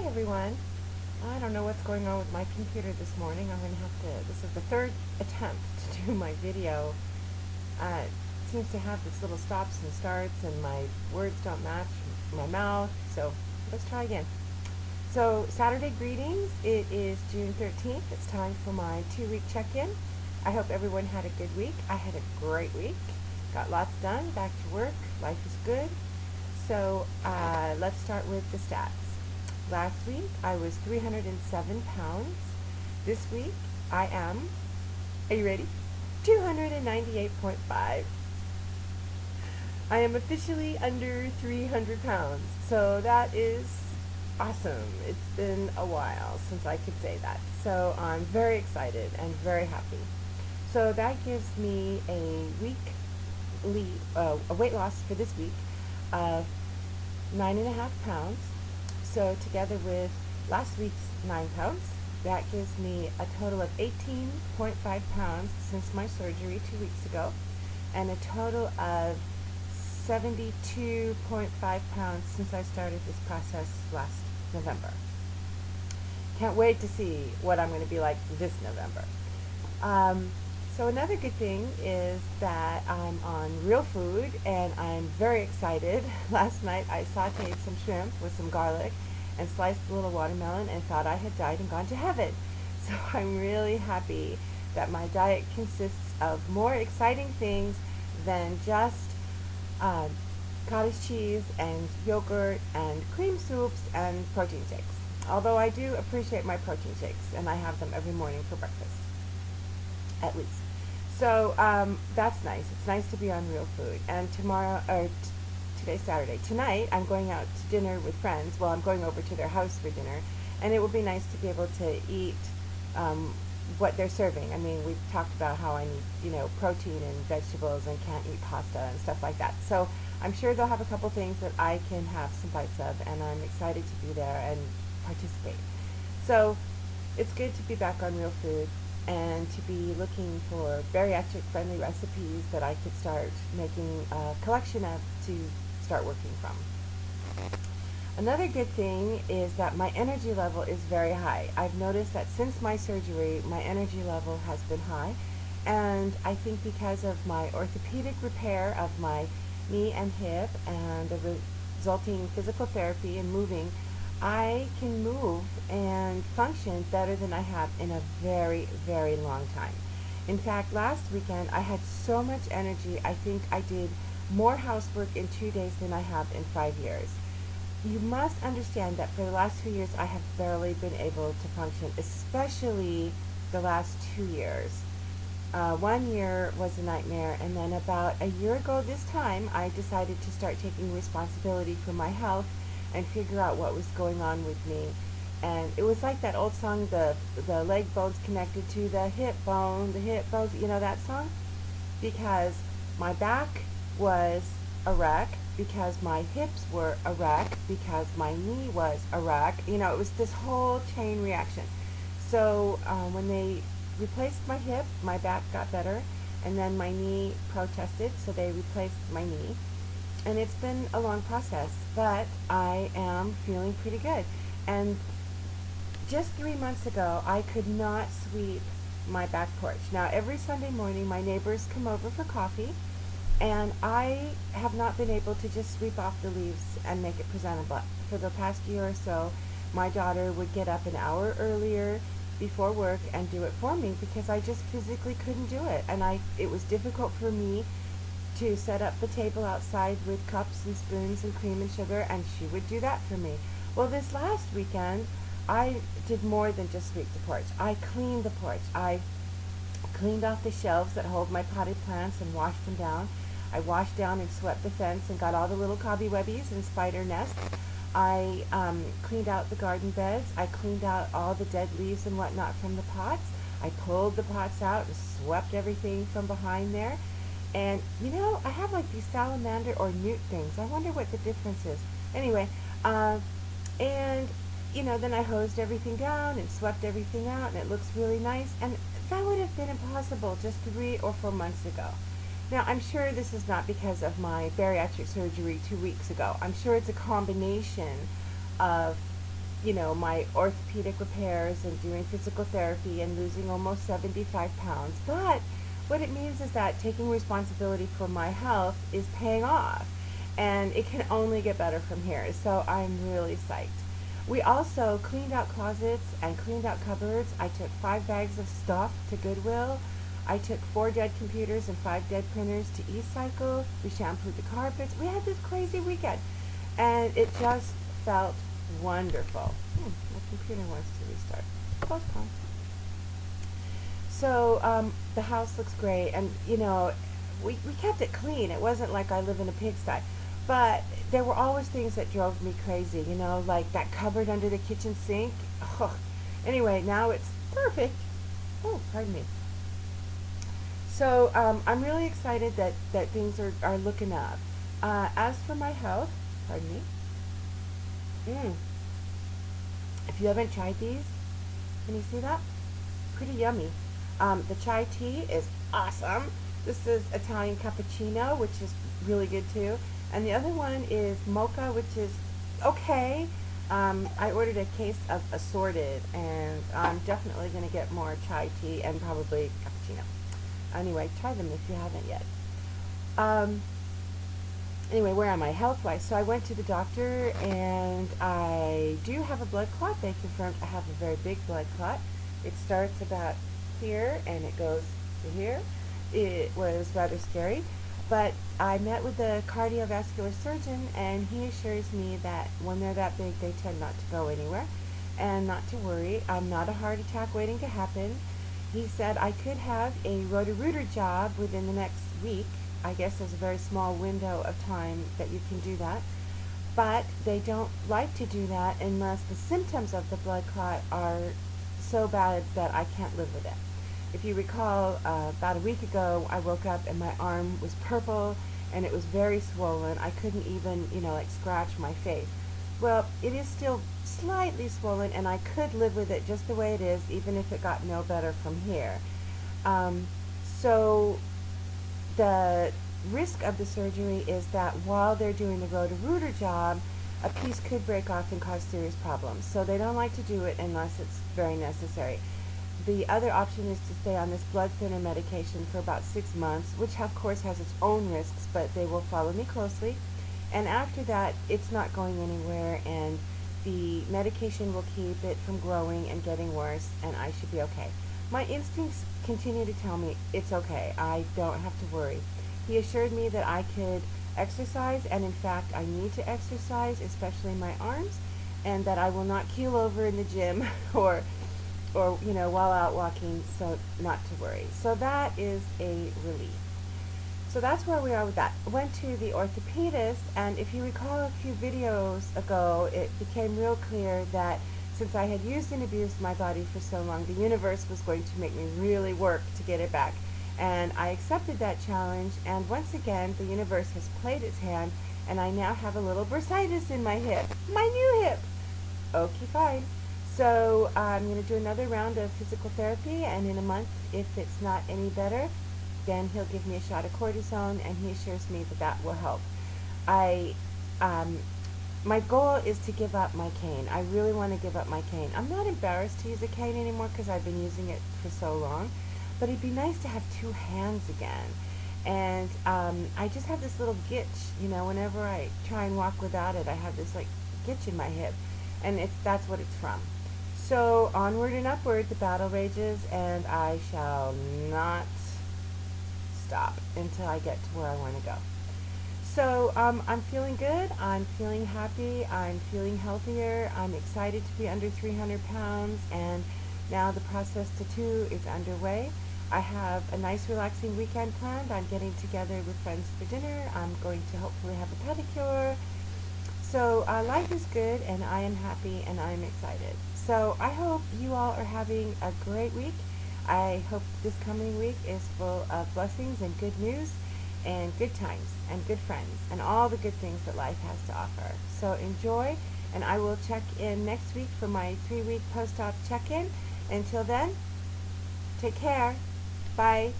everyone. I don't know what's going on with my computer this morning. This is the third attempt to do my video. It seems to have this little stops and starts and my words don't match my mouth. So let's try again. So Saturday greetings. It is June 13th. It's time for my 2-week check-in. I hope everyone had a good week. I had a great week. Got lots done. Back to work. Life is good. So let's start with the stats. Last week I was 307 pounds. This week I am, are you ready? 298.5. I am officially under 300 pounds. So that is awesome. It's been a while since I could say that. So I'm very excited and very happy. So that gives me a weight loss for this week of 9.5 pounds. So together with last week's 9 pounds, that gives me a total of 18.5 pounds since my surgery 2 weeks ago, and a total of 72.5 pounds since I started this process last November. Can't wait to see what I'm going to be like this November. So another good thing is that I'm on real food and I'm very excited. Last night I sauteed some shrimp with some garlic and sliced a little watermelon and thought I had died and gone to heaven. So I'm really happy that my diet consists of more exciting things than just cottage cheese and yogurt and cream soups and protein shakes. Although I do appreciate my protein shakes and I have them every morning for breakfast, at least. So that's nice. It's nice to be on real food. And today's Saturday. Tonight I'm going out to dinner with friends. Well, I'm going over to their house for dinner, and it will be nice to be able to eat what they're serving. I mean, we've talked about how I need, protein and vegetables and can't eat pasta and stuff like that. So I'm sure they'll have a couple things that I can have some bites of, and I'm excited to be there and participate. So it's good to be back on real food and to be looking for bariatric friendly recipes that I could start making a collection of to start working from. Another good thing is that my energy level is very high. I've noticed that since my surgery, my energy level has been high, and I think because of my orthopedic repair of my knee and hip and the resulting physical therapy and moving, I can move and function better than I have in a very, very long time. In fact, last weekend I had so much energy, I think I did more housework in 2 days than I have in 5 years. You must understand that for the last 2 years I have barely been able to function, especially the last 2 years. 1 year was a nightmare, and then about a year ago this time I decided to start taking responsibility for my health and figure out what was going on with me. And it was like that old song, the leg bone's connected to the hip bones, you know that song? Because my back was a wreck, because my hips were a wreck, because my knee was a wreck. It was this whole chain reaction. So when they replaced my hip, my back got better, and then my knee protested, so they replaced my knee. And it's been a long process, but I am feeling pretty good. And just 3 months ago, I could not sweep my back porch. Now, every Sunday morning, my neighbors come over for coffee, and I have not been able to just sweep off the leaves and make it presentable. For the past year or so, my daughter would get up an hour earlier before work and do it for me because I just physically couldn't do it. And it was difficult for me to set up the table outside with cups and spoons and cream and sugar, and she would do that for me. Well, this last weekend, I did more than just sweep the porch. I cleaned the porch. I cleaned off the shelves that hold my potted plants and washed them down. I washed down and swept the fence and got all the little cobwebbies and spider nests. I cleaned out the garden beds. I cleaned out all the dead leaves and whatnot from the pots. I pulled the pots out and swept everything from behind there. And, I have like these salamander or newt things. I wonder what the difference is. Anyway, and, then I hosed everything down and swept everything out, and it looks really nice. And that would have been impossible just 3 or 4 months ago. Now, I'm sure this is not because of my bariatric surgery 2 weeks ago. I'm sure it's a combination of my orthopedic repairs and doing physical therapy and losing almost 75 pounds. But what it means is that taking responsibility for my health is paying off, and it can only get better from here. So I'm really psyched. We also cleaned out closets and cleaned out cupboards. I took 5 bags of stuff to Goodwill. I took 4 dead computers and 5 dead printers to eCycle. We shampooed the carpets. We had this crazy weekend, and it just felt wonderful. My computer wants to restart. Postpone. So the house looks great, and we kept it clean. It wasn't like I live in a pigsty, but there were always things that drove me crazy. Like that cupboard under the kitchen sink. Oh. Anyway, now it's perfect. Oh, pardon me. So I'm really excited that things are looking up. As for my health, pardon me. If you haven't tried these, can you see that? Pretty yummy. The chai tea is awesome. This is Italian cappuccino, which is really good too. And the other one is mocha, which is okay. I ordered a case of assorted, and I'm definitely going to get more chai tea and probably cappuccino. Anyway, try them if you haven't yet. Anyway, where am I health-wise? So I went to the doctor, and I do have a blood clot. They confirmed I have a very big blood clot. It starts about here, and it goes to here. It was rather scary, but I met with the cardiovascular surgeon, and he assures me that when they're that big, they tend not to go anywhere, and not to worry. I'm not a heart attack waiting to happen. He said I could have a Roto-Rooter job within the next week. I guess there's a very small window of time that you can do that. But they don't like to do that unless the symptoms of the blood clot are so bad that I can't live with it. If you recall, about a week ago, I woke up and my arm was purple and it was very swollen. I couldn't even, scratch my face. Well, it is still slightly swollen, and I could live with it just the way it is, even if it got no better from here. So the risk of the surgery is that while they're doing the Roto-Rooter job, a piece could break off and cause serious problems. So they don't like to do it unless it's very necessary. The other option is to stay on this blood thinner medication for about 6 months, which of course has its own risks, but they will follow me closely. And after that, it's not going anywhere, and the medication will keep it from growing and getting worse, and I should be okay. My instincts continue to tell me it's okay. I don't have to worry. He assured me that I could exercise, and in fact, I need to exercise, especially my arms, and that I will not keel over in the gym or while out walking, so not to worry. So that is a relief. So that's where we are with that. I went to the orthopedist, and if you recall a few videos ago, it became real clear that since I had used and abused my body for so long, the universe was going to make me really work to get it back. And I accepted that challenge, and once again, the universe has played its hand, and I now have a little bursitis in my hip. My new hip! Okay, fine. So I'm going to do another round of physical therapy, and in a month, if it's not any better, then he'll give me a shot of cortisone, and he assures me that that will help. My goal is to give up my cane. I really want to give up my cane. I'm not embarrassed to use a cane anymore because I've been using it for so long, but it'd be nice to have 2 hands again. And I just have this little gitch, whenever I try and walk without it, I have this gitch in my hip, and that's what it's from. So onward and upward, the battle rages, and I shall not stop until I get to where I want to go. So I'm feeling good. I'm feeling happy. I'm feeling healthier. I'm excited to be under 300 pounds, and now the process to 2 is underway. I have a nice relaxing weekend planned. I'm getting together with friends for dinner. I'm going to hopefully have a pedicure. So life is good, and I am happy, and I'm excited. So I hope you all are having a great week. I hope this coming week is full of blessings and good news and good times and good friends and all the good things that life has to offer. So enjoy, and I will check in next week for my 3-week post-op check-in. Until then, take care. Bye.